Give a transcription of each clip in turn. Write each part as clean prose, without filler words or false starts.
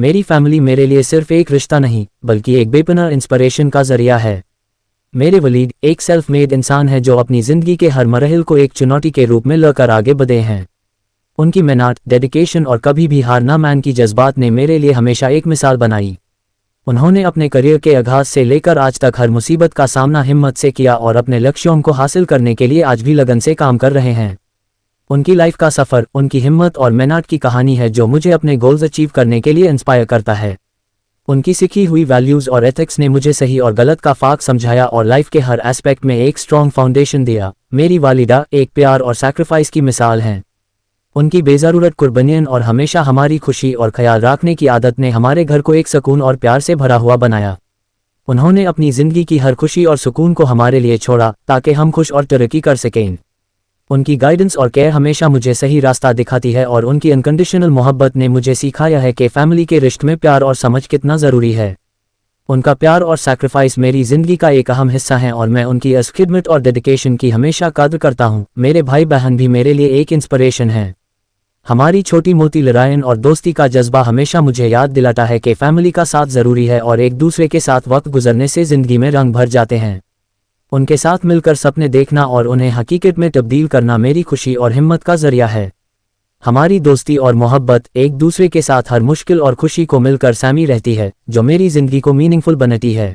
मेरी फैमिली मेरे लिए सिर्फ एक रिश्ता नहीं बल्कि एक बेपनाह इंस्पिरेशन का जरिया है। मेरे वलीद एक सेल्फ मेड इंसान है जो अपनी ज़िंदगी के हर मरहल को एक चुनौती के रूप में लेकर आगे बढ़े हैं। उनकी मेहनत, डेडिकेशन और कभी भी हार ना मान की जज्बात ने मेरे लिए हमेशा एक मिसाल बनाई। उन्होंने अपने करियर के आगाज से लेकर आज तक हर मुसीबत का सामना हिम्मत से किया और अपने लक्ष्यों को हासिल करने के लिए आज भी लगन से काम कर रहे हैं। उनकी लाइफ का सफ़र उनकी हिम्मत और मेहनत की कहानी है जो मुझे अपने गोल्स अचीव करने के लिए इंस्पायर करता है। उनकी सीखी हुई वैल्यूज़ और एथिक्स ने मुझे सही और गलत का फ़र्क समझाया और लाइफ के हर एस्पेक्ट में एक स्ट्रॉन्ग फाउंडेशन दिया। मेरी वालिदा एक प्यार और सैक्रिफाइस की मिसाल हैं। उनकी बेज़रूरत कुर्बानियां और हमेशा हमारी खुशी और ख्याल रखने की आदत ने हमारे घर को एक सुकून और प्यार से भरा हुआ बनाया। उन्होंने अपनी ज़िंदगी की हर खुशी और सुकून को हमारे लिए छोड़ा ताकि हम खुश और तरक्की कर सकें। उनकी गाइडेंस और केयर हमेशा मुझे सही रास्ता दिखाती है और उनकी अनकंडीशनल मोहब्बत ने मुझे सिखाया है कि फैमिली के रिश्ते में प्यार और समझ कितना ज़रूरी है। उनका प्यार और सैक्रिफाइस मेरी ज़िंदगी का एक अहम हिस्सा है और मैं उनकी इस खिदमत और डेडिकेशन की हमेशा कदर करता हूँ। मेरे भाई बहन भी मेरे लिए एक इंस्पिरेशन है। हमारी छोटी मोटी लड़ाइयों और दोस्ती का जज्बा हमेशा मुझे याद दिलाता है कि फैमिली का साथ ज़रूरी है और एक दूसरे के साथ वक्त गुजरने से ज़िंदगी में रंग भर जाते हैं। उनके साथ मिलकर सपने देखना और उन्हें हकीकत में तब्दील करना मेरी खुशी और हिम्मत का जरिया है। हमारी दोस्ती और मोहब्बत एक दूसरे के साथ हर मुश्किल और खुशी को मिलकर सामी रहती है जो मेरी ज़िंदगी को मीनिंगफुल बनाती है।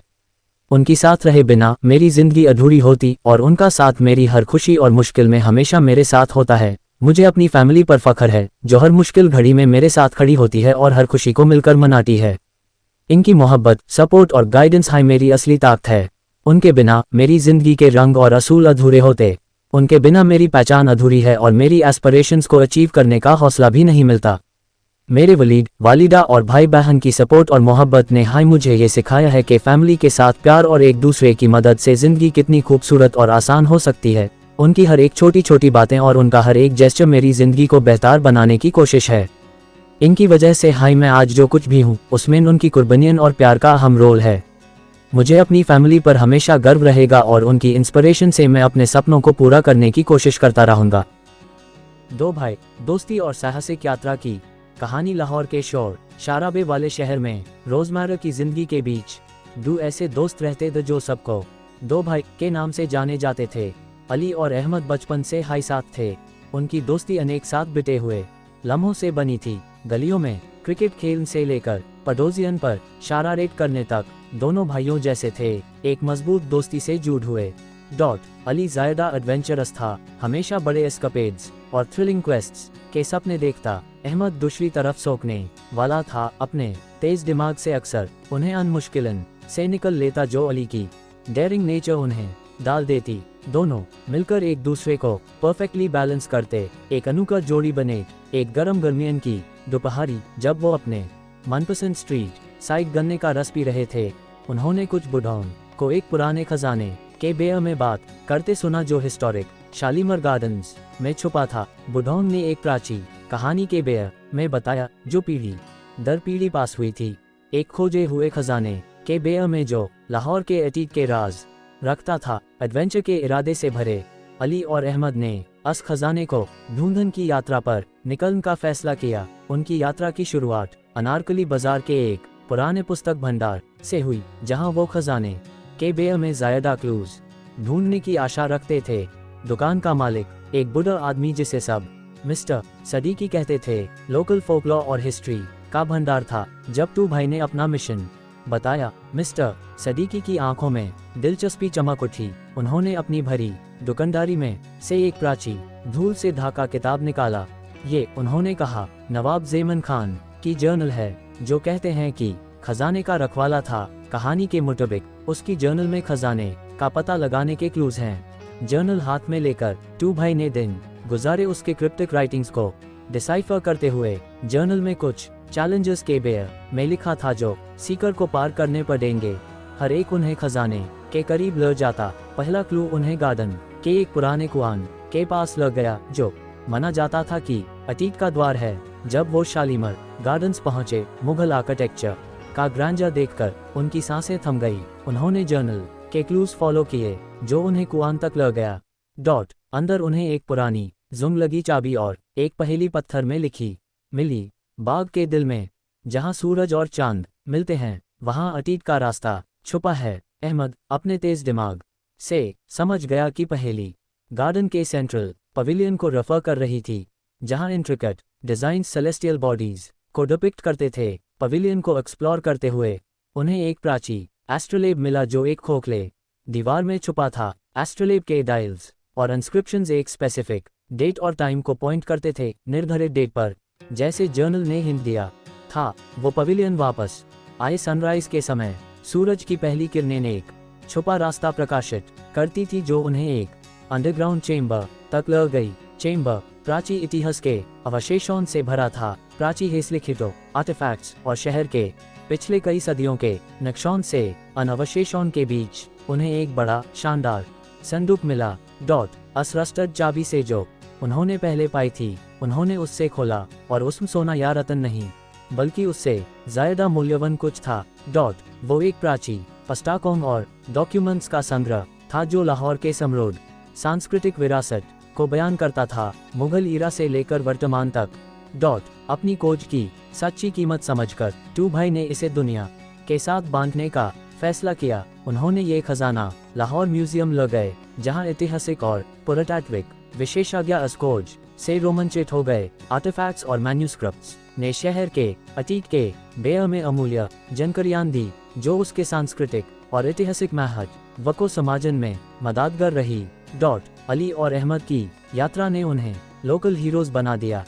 उनकी साथ रहे बिना मेरी ज़िंदगी अधूरी होती और उनका साथ मेरी हर खुशी और मुश्किल में हमेशा मेरे साथ होता है। मुझे अपनी फैमिली पर फख्र है जो हर मुश्किल घड़ी में मेरे साथ खड़ी होती है और हर खुशी को मिलकर मनाती है। इनकी मोहब्बत, सपोर्ट और गाइडेंस है मेरी असली ताकत है। उनके बिना मेरी ज़िंदगी के रंग और असूल अधूरे होते। उनके बिना मेरी पहचान अधूरी है और मेरी एस्पिरेशंस को अचीव करने का हौसला भी नहीं मिलता। मेरे वलीद, वालिदा और भाई बहन की सपोर्ट और मोहब्बत ने मुझे ये सिखाया है कि फैमिली के साथ प्यार और एक दूसरे की मदद से ज़िंदगी कितनी खूबसूरत और आसान हो सकती है। उनकी हर एक छोटी छोटी बातें और उनका हर एक जेस्चर मेरी ज़िंदगी को बेहतर बनाने की कोशिश है। इनकी वजह से मैं आज जो कुछ भी हूँ उसमें उनकी कुर्बानियां और प्यार का अहम रोल है। मुझे अपनी फैमिली पर हमेशा गर्व रहेगा और उनकी इंस्पिरेशन से मैं अपने सपनों को पूरा करने की कोशिश करता रहूँगा। दो भाई, दोस्ती और साहसिक यात्रा की कहानी। लाहौर के शोर शराबे वाले शहर में रोज़मर्रा की ज़िंदगी के बीच दो ऐसे दोस्त रहते थे जो सबको दो भाई के नाम से जाने जाते थे। अली और अहमद बचपन से साथ थे। उनकी दोस्ती अनेक साथ बिते हुए लम्हों से बनी थी। गलियों में क्रिकेट खेलने से लेकर पड़ोसियों पर शरारत करने तक दोनों भाइयों जैसे थे। एक मजबूत दोस्ती से जुड़ हुए। अली ज़्यादा एडवेंचरस था, हमेशा बड़े एस्केपेड्स और थ्रिलिंग क्वेस्ट्स के सपने देखता। अहमद दूसरी तरफ सोचने वाला था, अपने तेज दिमाग से अक्सर उन्हें अन मुश्किलन से निकल लेता जो अली की डेयरिंग नेचर उन्हें डाल देती। दोनों मिलकर एक दूसरे को परफेक्टली बैलेंस करते, एक अनोखा जोड़ी बने। एक गर्म गर्मियन की दोपहरी जब वो अपने मनपसंद स्ट्रीट साइड गन्ने का रस पी रहे थे, उन्होंने कुछ बुढ़ाओं को एक पुराने खजाने के बारे में बात करते सुना जो हिस्टोरिक शालीमार गार्डन्स में छुपा था। बुढ़ाओं ने एक प्राचीन कहानी के बारे में बताया जो पीढ़ी दर पीढ़ी पास हुई थी, एक खोजे हुए खजाने के बारे में जो लाहौर के अतीत के राज रखता था। एडवेंचर के इरादे से भरे अली और अहमद ने उस खजाने को ढूंढने की यात्रा पर निकलने का फैसला किया। उनकी यात्रा की शुरुआत अनारकली बाजार के एक पुराने पुस्तक भंडार से हुई, जहां वो खजाने के बारे में ज़्यादा क्लूज ढूंढने की आशा रखते थे। दुकान का मालिक एक बूढ़ा आदमी जिसे सब मिस्टर सदीकी कहते थे, लोकल फोकलॉर और हिस्ट्री का भंडार था। जब टू भाई ने अपना मिशन बताया, मिस्टर सदीकी की आंखों में दिलचस्पी चमक उठी। उन्होंने अपनी भरी दुकानदारी में से एक प्राचीन धूल से ढका किताब निकाला। ये, उन्होंने कहा, नवाब ज़ेमन खान की जर्नल है जो कहते हैं कि खजाने का रखवाला था। कहानी के मुताबिक उसकी जर्नल में खजाने का पता लगाने के क्लूज हैं। जर्नल हाथ में लेकर टू भाई ने दिन गुजारे उसके क्रिप्टिक राइटिंग्स को डिसाइफर करते हुए। जर्नल में कुछ चैलेंजेस के बारे में लिखा था जो सीकर को पार करने पड़ेंगे। हर एक उन्हें खजाने के करीब ले जाता। पहला क्लू उन्हें गार्डन के एक पुराने कुआं के पास ले गया जो माना जाता था कि अतीत का द्वार है। जब वो शालीमार गार्डन्स पहुंचे, मुगल आर्किटेक्चर का ग्रैंडर देखकर उनकी सांसें थम गई। उन्होंने जर्नल के क्लूज फॉलो किए जो उन्हें कुआं तक ले गया। अंदर उन्हें एक पुरानी जुंग लगी चाबी और एक पहेली पत्थर में लिखी मिली। बाग के दिल में जहां सूरज और चांद मिलते हैं वहां अतीत का रास्ता छुपा है। अहमद अपने तेज दिमाग से समझ गया कि पहेली गार्डन के सेंट्रल पवेलियन को रेफर कर रही थी, जहां इंट्रिकेट डिजाइन सेलेस्टियल बॉडीज को डिपिक्ट करते थे। पवेलियन को एक्सप्लोर करते हुए उन्हें एक प्राची एस्ट्रोलेब मिला जो एक खोखले दीवार में छुपा था। एस्ट्रोलेब के डायल्स और इंस्क्रिप्शंस एक स्पेसिफिक डेट और टाइम को पॉइंट करते थे। निर्धारित डेट पर, जैसे जर्नल ने हिंट दिया था, वो पवेलियन वापस आए सनराइज के समय। सूरज की पहली किरणें एक छुपा रास्ता प्रकाशित करती थी जो उन्हें एक अंडरग्राउंड चेम्बर तक ले गई। चेम्बर प्राची इतिहास के अवशेषों से भरा था। प्राची हेस्लिखिटो आर्टिफैक्ट्स और शहर के पिछले कई सदियों के नक्शों से अन अवशेषों के बीच उन्हें एक बड़ा शानदार संदूक मिला। असरस्टड चाबी से जो उन्होंने पहले पाई थी। उन्होंने उससे खोला और उसमें सोना या रतन नहीं बल्कि उससे ज्यादा मूल्यवान कुछ था। वो एक प्राची पुस्तकों और डॉक्यूमेंट्स का संग्रह था जो लाहौर के समृद्ध सांस्कृतिक विरासत को बयान करता था, मुगल ईरा से लेकर वर्तमान तक। अपनी खोज की सच्ची कीमत समझकर टू भाई ने इसे दुनिया के साथ बांटने का फैसला किया। उन्होंने ये खजाना लाहौर म्यूजियम ले गए, जहां ऐतिहासिक और पुरातात्विक विशेषज्ञ इस खोज से रोमांचित हो गए। आर्टिफैक्ट्स और मैन्यूस्क्रिप्ट्स ने शहर के अतीत के बेअ में अमूल्य जानकारियां दी, जो उसके सांस्कृतिक और ऐतिहासिक महत्व को समझने में मददगार रही। अली और अहमद की यात्रा ने उन्हें लोकल हीरोज बना दिया।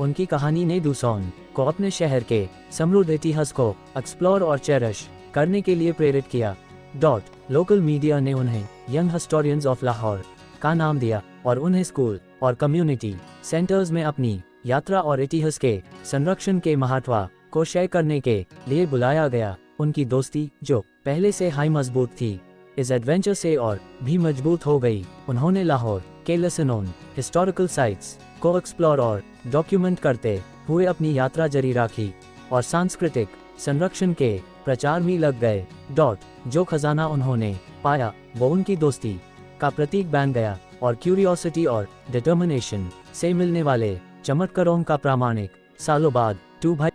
उनकी कहानी ने दूसरों को अपने शहर के समृद्ध इतिहास को एक्सप्लोर और चेरिश करने के लिए प्रेरित किया। लोकल मीडिया ने उन्हें यंग हिस्टोरियंस ऑफ लाहौर का नाम दिया और उन्हें स्कूल और कम्युनिटी सेंटर्स में अपनी यात्रा और इतिहास के संरक्षण के महत्व को शेयर करने के लिए बुलाया गया। उनकी दोस्ती, जो पहले से हाई मजबूत थी, इस एडवेंचर से और भी मजबूत हो गई। उन्होंने लाहौर के लेसनोन हिस्टोरिकल साइट्स को एक्सप्लोर और डॉक्यूमेंट करते हुए अपनी यात्रा जारी रखी और सांस्कृतिक संरक्षण के प्रचार में लग गए। जो खजाना उन्होंने पाया वो उनकी दोस्ती का प्रतीक बन गया और क्यूरियोसिटी और डिटर्मिनेशन से मिलने वाले चमत्कारों का प्रामाणिक। सालों बाद टू भाई